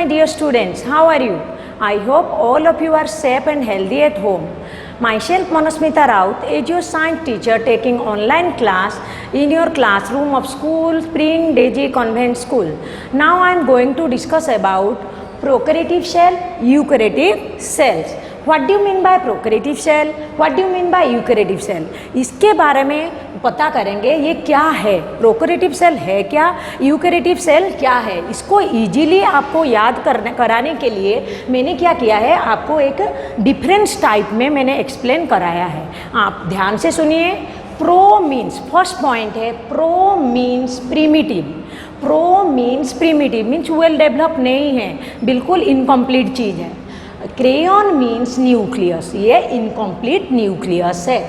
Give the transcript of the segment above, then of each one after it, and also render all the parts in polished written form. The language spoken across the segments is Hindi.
My dear students, how are you? I hope all of you are safe and healthy at home. Myself Manasmita Raut is your science teacher taking online class in your classroom of school Spring Daisy Convent School. Now I am going to discuss about prokaryotic cell, eukaryotic cells. What do you mean by prokaryotic cell? What do you mean by eukaryotic cell? इसके बारे में पता करेंगे ये क्या है, प्रोकैरियोटिक सेल है क्या, यूकैरियोटिक सेल क्या है। इसको इजीली आपको याद कराने के लिए मैंने क्या किया है, आपको एक डिफरेंस टाइप में मैंने एक्सप्लेन कराया है। आप ध्यान से सुनिए। प्रो मीन्स, फर्स्ट पॉइंट है pro means primitive. Pro means primitive means well develop नहीं है, बिल्कुल इनकम्प्लीट चीज़ है। क्रेयॉन मीन्स न्यूक्लियस, ये इनकम्प्लीट न्यूक्लियस है।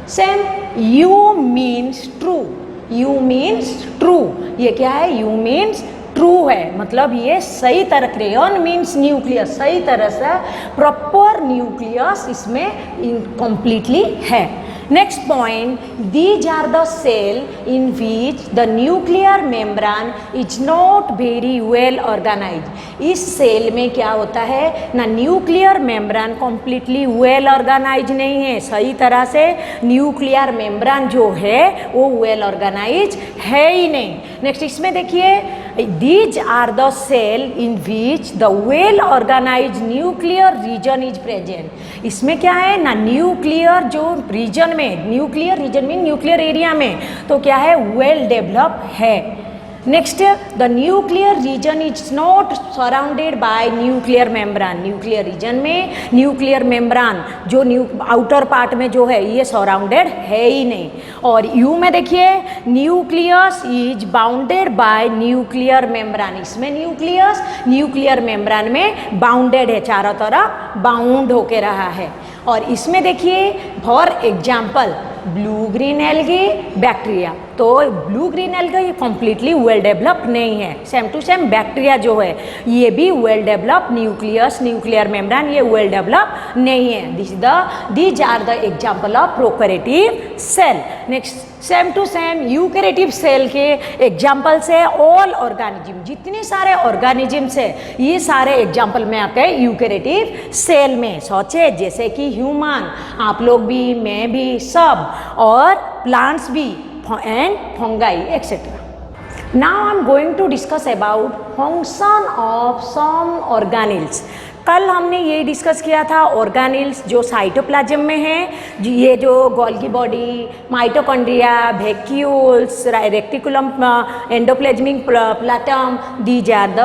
Same you means true, you means true, ये क्या है, यू मीन्स ट्रू है, मतलब ये सही तरह, क्रेयॉन मीन्स न्यूक्लियस, सही तरह से प्रॉपर न्यूक्लियस इसमें इनकम्प्लीटली है। Next point, these are the cell in which the nuclear membrane is not very well organise. इस सेल में क्या होता है ना, nuclear membrane completely well organise नहीं है, सही तरह से न्यूक्लियर मेम्ब्रेन जो है वो वेल ऑर्गेनाइज है ही नहीं। नेक्स्ट इसमें देखिए, these are the cell in which the well organise nuclear region is present. इसमें क्या है ना, न्यूक्लियर जो रीजन में, न्यूक्लियर रीजन में न्यूक्लियर एरिया में तो क्या है, वेल डेवलप है। Next, the nuclear region is not surrounded by nuclear membrane. Nuclear region में न्यूक्लियर मेम्ब्रेन जो आउटर पार्ट में जो है ये सराउंडेड है ही नहीं। और यू में देखिए, nucleus is bounded by nuclear membrane. इसमें न्यूक्लियस न्यूक्लियर मेम्ब्रेन में बाउंडेड है, चारों तरफ बाउंड होके रहा है। और इसमें देखिए, for example blue green algae bacteria, तो blue green algae completely well develop नहीं है। सेम टू सेम बैक्टीरिया जो है ये भी well develop, nucleus nuclear membrane ये वेल डेवलप नहीं है। These are the example of prokaryotic cell. Next, same to same eukaryotic cell के एग्जाम्पल्स है ऑल ऑर्गेनिज्म, जितने सारे ऑर्गेनिज्म्स है ये सारे एग्जाम्पल में आते हैं यूकैरियोटिक सेल में। सोचे जैसे कि ह्यूमन, आप लोग भी, मैं भी, सब, और प्लांट्स भी, and fungi etc. Now I am going to discuss about function of some organelles. कल हमने ये डिस्कस किया था ऑर्गेनेल्स जो साइटोप्लाज्म में है, ये जो Golgi body, mitochondria, vacuoles, reticulum, endoplasmic plasm, these are the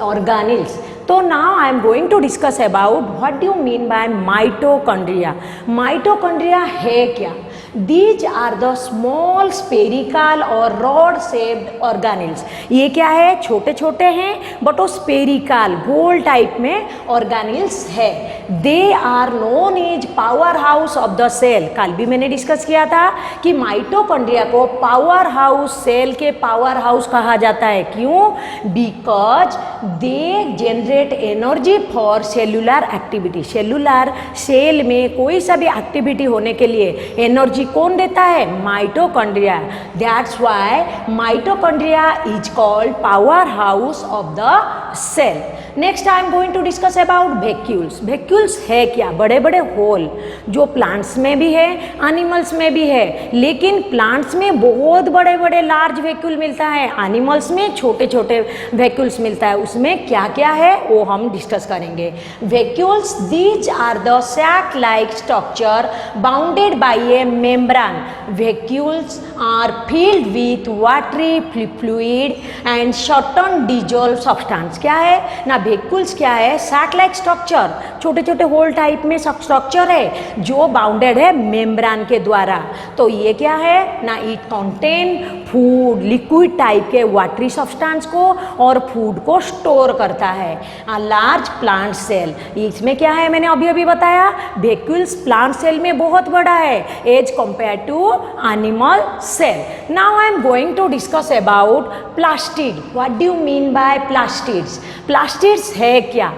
organelles. तो now I am going to discuss about what do you mean by mitochondria. Mitochondria है क्या? These are the small spherical और रॉड शेप्ड ऑर्गेनेल्स। ये क्या है, छोटे छोटे हैं बट वो स्पेरिकल गोल टाइप में ऑर्गेनेल्स है। They are known as power house of the cell. कल भी मैंने डिस्कस किया था कि माइटोकॉन्ड्रिया को पावर हाउस, सेल के पावर हाउस कहा जाता है। क्यों? Because they generate energy for cellular activity. Cellular cell में कोई सा भी एक्टिविटी होने के लिए एनर्जी कौन देता है? Mitochondria. That's why mitochondria is called power house of the cell. Next I am going to discuss about vacuoles. Vacuoles है क्या? बड़े बड़े होल जो प्लांट्स में भी है, एनिमल्स में भी है, लेकिन प्लांट्स में बहुत बड़े बड़े लार्ज वैक्यूल मिलता है, एनिमल्स में छोटे छोटे वैक्यूल्स मिलता है। उसमें क्या क्या है वो हम डिस्कस करेंगे। Vacuoles, these are the sac like structure bounded by a membrane. Vacuoles are filled with watery fluid and certain dissolve substance. क्या है ना, वैक्यूल्स क्या है? सैक लाइक स्ट्रक्चर, छोटे छोटे होल टाइप में स्ट्रक्चर है जो बाउंडेड है मेम्ब्रेन के द्वारा। तो ये क्या है ना, it contain food, liquid type के वाटरी सब्सटेंस को और फूड को स्टोर करता है। लार्ज प्लांट सेल, इसमें क्या है, मैंने अभी अभी बताया, वैक्यूल्स प्लांट सेल में बहुत बड़ा है as compare to animal cell. Now I am going to discuss about plastid. What do you mean by plastids? Plastids है क्या?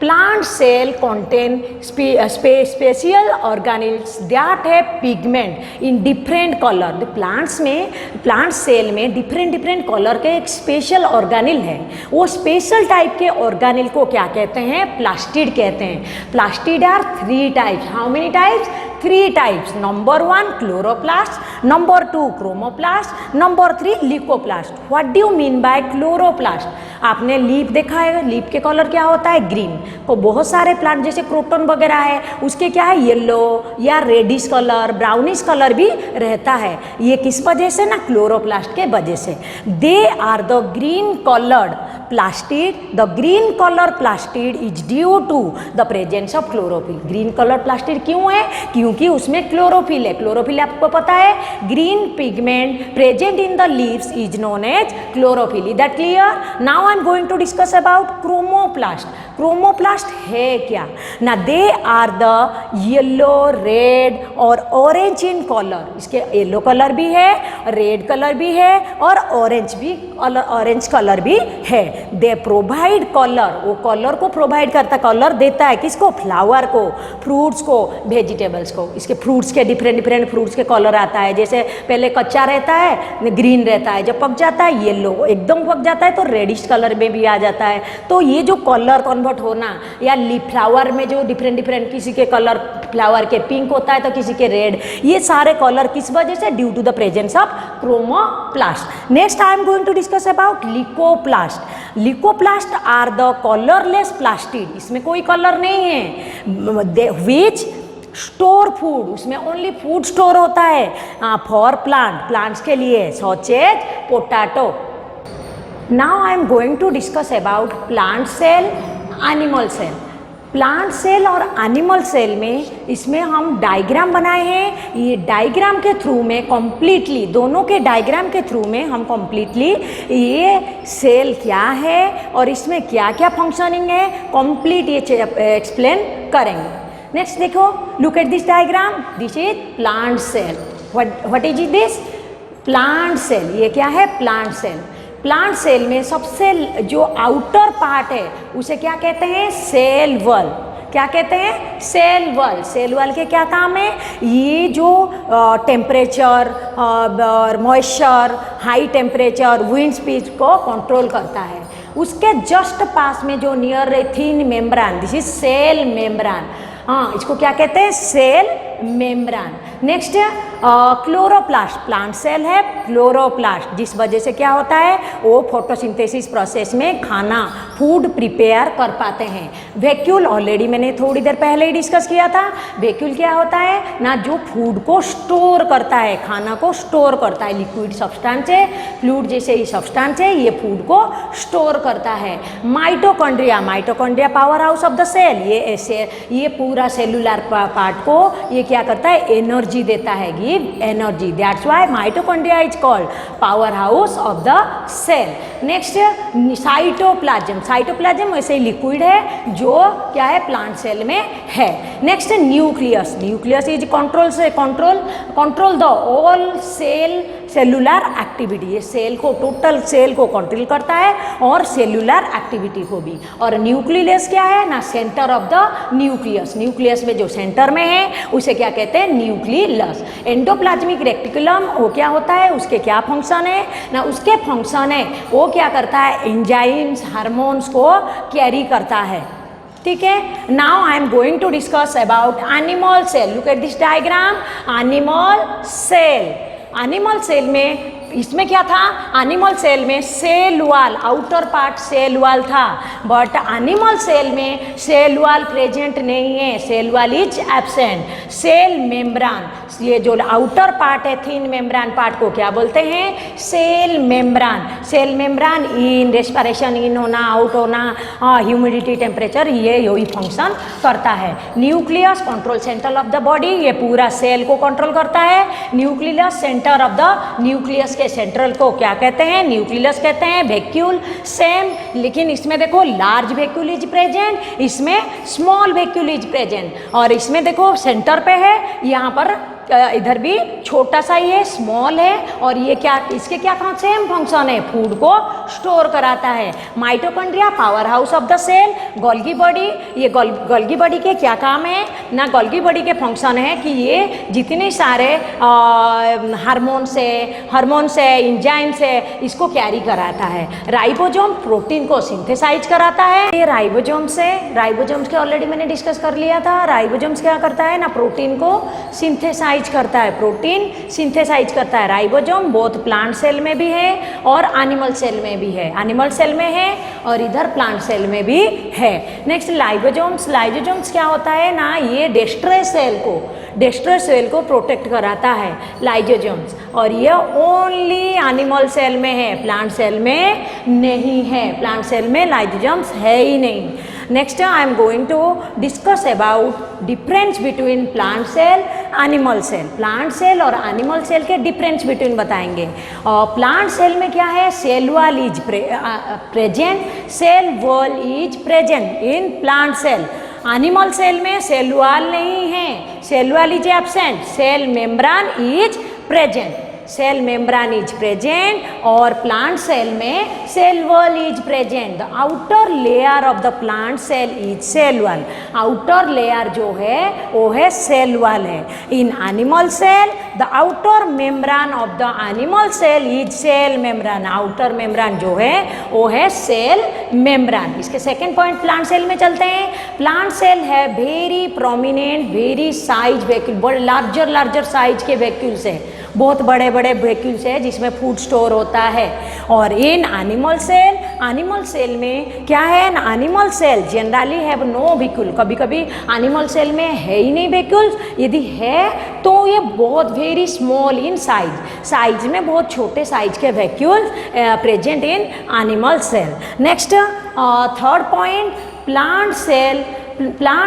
Plant cell contain special organelles that have pigment in different color. The plants में plant cell में different कलर के एक स्पेशल ऑर्गेनिल है. वो स्पेशल टाइप के ऑर्गेनिल को क्या कहते हैं? प्लास्टिड कहते हैं. Plastid are 3 types. How many types? 3 types. Number 1 chloroplast, number 2 chromoplast, number 3 leucoplast. What do you mean by chloroplast? आपने लीफ देखा है, लीफ के कलर क्या होता है? ग्रीन. तो बहुत सारे प्लांट जैसे क्रोटन वगैरह है, उसके क्या है? येलो या रेडिश कलर, ब्राउनिश कलर भी रहता है. ये किस वजह से? ना क्लोरोप्लास्ट के वजह से. They are the green coloured plastid. The green colour plastid is due to the presence of chlorophyll. Green colour plastid क्यों है? क्योंकि उसमें क्लोरोफिल है. क्लोरोफिल आपको पता है, green pigment present in the leaves is known as chlorophyll. Is that clear? Now I am going to discuss about chromoplast. Chromoplast है क्या? ना they are the yellow, red और ऑरेंज इन कलर. इसके येलो कलर भी है, रेड कलर भी है और ऑरेंज कलर भी है. They provide colour. वो कलर को प्रोवाइड करता, कलर देता है किसको? फ्लावर को, फ्रूट्स को, वेजिटेबल्स को. इसके फ्रूट्स के डिफरेंट फ्रूट्स के कलर आता है. जैसे पहले कच्चा रहता है, ग्रीन रहता है, जब पक जाता है येलो, एकदम पक जाता है तो रेडिश कलर में भी आ जाता है. तो ये जो कलर कन्वर्ट होना, या फ्लावर में जो डिफरेंट किसी के कलर, फ्लावर के पिंक होता है तो किसी के रेड, ये सारे कलर किस वजह से? Due to the presence of chromoplast. Next I am going to discuss about leucoplast. Leucoplast are the colourless plastid. इसमें कोई कलर नहीं है. Which store food. उसमें ओनली फूड स्टोर होता है फॉर प्लांट्स के लिए, such as potato. Now I am going to discuss about plant cell, animal cell. Plant cell और एनिमल सेल में इसमें हम डायग्राम बनाए हैं. ये डायग्राम के थ्रू में कम्प्लीटली, दोनों के डायग्राम के थ्रू में हम कम्प्लीटली ये सेल क्या है और इसमें क्या क्या फंक्शनिंग है, कंप्लीट ये एक्सप्लेन करेंगे. नेक्स्ट देखो, look at this diagram. This is plant cell. What is this? Plant cell. ये क्या है? Plant cell. प्लांट सेल में सबसे जो आउटर पार्ट है उसे क्या कहते हैं? Cell wall. क्या कहते हैं? Cell wall. सेल वॉल के क्या काम है? ये जो टेम्परेचर और moisture, high temperature, wind speed को कंट्रोल करता है. उसके जस्ट पास में जो near thin membrane, this is cell membrane. हाँ, इसको क्या कहते हैं? Cell membrane. Next chloroplast. Plant cell है क्लोरोप्लास्ट, जिस वजह से क्या होता है? वो फोटोसिंथेसिस प्रोसेस में खाना, फूड प्रिपेयर कर पाते हैं. वैक्यूल ऑलरेडी मैंने थोड़ी देर पहले ही डिस्कस किया था. वैक्यूल क्या होता है ना? जो फूड को स्टोर करता है, खाना को स्टोर करता है. लिक्विड सब्सटेंस है, फ्लूइड जैसे ही सब्सटेंस है, ये फूड को स्टोर करता है. Mitochondria. Mitochondria power house of the cell. ये पूरा सेलुलर पार्ट को ये क्या करता है? एनर्जी देता है, give energy. That's why mitochondria is called power house of the cell. Next cytoplasm. Cytoplasm वैसे ही लिक्विड है जो क्या है? प्लांट सेल में है. Next nucleus. Nucleus is control the all cellular activity. ये सेल को, टोटल सेल को कंट्रोल करता है और सेलुलर एक्टिविटी को भी. और न्यूक्लियस क्या है ना? Centre of the nucleus. Nucleus में जो सेंटर में है उसे क्या कहते हैं? न्यूक्लियस. एंडोप्लाज्मिक रेटिकुलम, वो क्या होता है? उसके क्या फंक्शन है ना? उसके फंक्शन है, वो क्या करता है? एंजाइम्स, हार्मोन्स को कैरी करता है. ठीक है. Now I am going to discuss about animal cell. Look at this diagram. Animal cell. Animal cell में इसमें क्या था? एनिमल सेल में cell wall, outer part cell wall था. बट एनिमल सेल में सेल वॉल प्रेजेंट नहीं है. Cell wall is absent. Cell membrane. ये जो आउटर पार्ट है, थिन मेम्ब्रान पार्ट को क्या बोलते हैं? Cell membrane. Cell membrane in respiration, in होना, आउट होना, ह्यूमिडिटी, टेम्परेचर, ये यही फंक्शन करता है. Nucleus control centre of the body. ये पूरा सेल को कंट्रोल करता है. Nucleus centre of the nucleus के सेंट्रल को क्या कहते हैं? न्यूक्लियस कहते हैं. वैक्यूल सेम, लेकिन इसमें देखो लार्ज वैक्यूल इज प्रेजेंट, इसमें स्मॉल वैक्यूल इज प्रेजेंट. और इसमें देखो सेंटर पे है, यहाँ पर इधर भी छोटा सा ही है, स्मॉल है, और ये क्या, इसके क्या सेम फंक्शन है, फूड को स्टोर कराता है। Mitochondria power house of the cell. Golgi body, ये गोल्गी बॉडी के क्या काम है ना, गोल्गी बॉडी के फंक्शन है कि ये जितने सारे हार्मोन्स है, इंजाइम्स है, इसको कैरी कराता है। राइबोसोम प्रोटीन को सिंथेसाइज कराता है। ये राइबोसोम्स है, राइबोसोम्स के ऑलरेडी मैंने डिस्कस कर लिया था। राइबोसोम्स क्या करता है ना, प्रोटीन को सिंथेसाइज करता है, प्रोटीन सिंथेसाइज करता है। राइबोसोम बोथ प्लांट सेल में भी है और एनिमल सेल में भी है, एनिमल सेल में है और इधर प्लांट सेल में भी है। Next lysosomes. लाइसोसोम्स क्या होता है ना, ये डेस्ट्रॉयस सेल को प्रोटेक्ट कराता है लाइसोसोम्स, और ये ओनली एनिमल सेल में है, प्लांट सेल में नहीं है। प्लांट सेल में लाइसोसोम्स है ही नहीं। Next I am going to discuss about difference between plant cell, animal cell. Plant cell और एनिमल सेल के डिफरेंस बिटवीन बताएंगे। और प्लांट सेल में क्या है, cell wall is present, cell wall is present in plant cell. Animal cell में सेल वॉल नहीं है, cell wall is absent, cell membrane is present, cell membrane is present, और प्लांट सेल में cell wall is present. The outer layer of the plant cell is cell wall. Outer layer जो है वो है सेल वॉल है। In animal cell the outer membrane of the animal cell is cell membrane. Outer membrane जो है वो है सेल मेम्ब्रेन। इसके सेकेंड पॉइंट प्लांट सेल में चलते हैं। प्लांट सेल है very prominent, very size vacuole, बड़े लार्जर साइज के वैक्यूल्स है, बहुत बड़े बड़े वैक्यूल्स है जिसमें फूड स्टोर होता है। और इन एनिमल सेल में क्या है ना, animal cell generally have no vacuole. कभी कभी एनिमल सेल में है ही नहीं वैक्यूल्स, यदि है तो ये बहुत वेरी स्मॉल इन साइज में बहुत छोटे साइज के vacuoles present in animal cell. Next third point, plant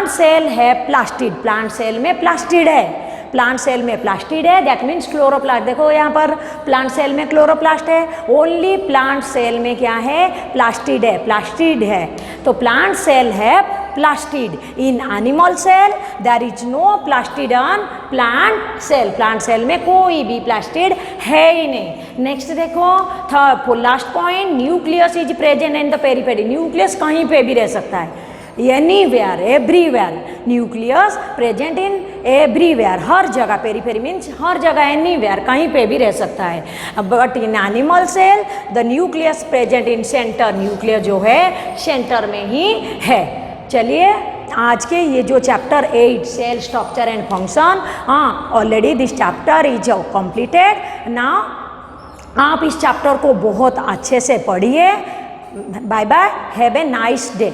cell है प्लास्टिड। प्लांट सेल में प्लास्टिड है, प्लांट सेल में प्लास्टिड है, दैट मीन्स क्लोरोप्लास्ट। देखो यहाँ पर प्लांट सेल में क्लोरोप्लास्ट है, ओनली प्लांट सेल में क्या है, प्लास्टिड है। तो प्लांट सेल है plastid. In animal cell there is no plastid on plant cell. Plant cell में कोई भी प्लास्टिड है ही नहीं। नेक्स्ट देखो third last point, nucleus is present in the periphery. Nucleus कहीं पे भी रह सकता है, anywhere, everywhere, nucleus present in everywhere, हर जगह। पेरीफेरी मीन्स हर जगह, एनीवेयर, कहीं पे भी रह सकता है। But in animal cell the nucleus present in centre. Nucleus जो है सेंटर में ही है। चलिए आज के ये जो chapter 8 cell structure and function, already this chapter is completed. नाउ आप इस चैप्टर को बहुत अच्छे से पढ़िए। Bye bye, have a nice day.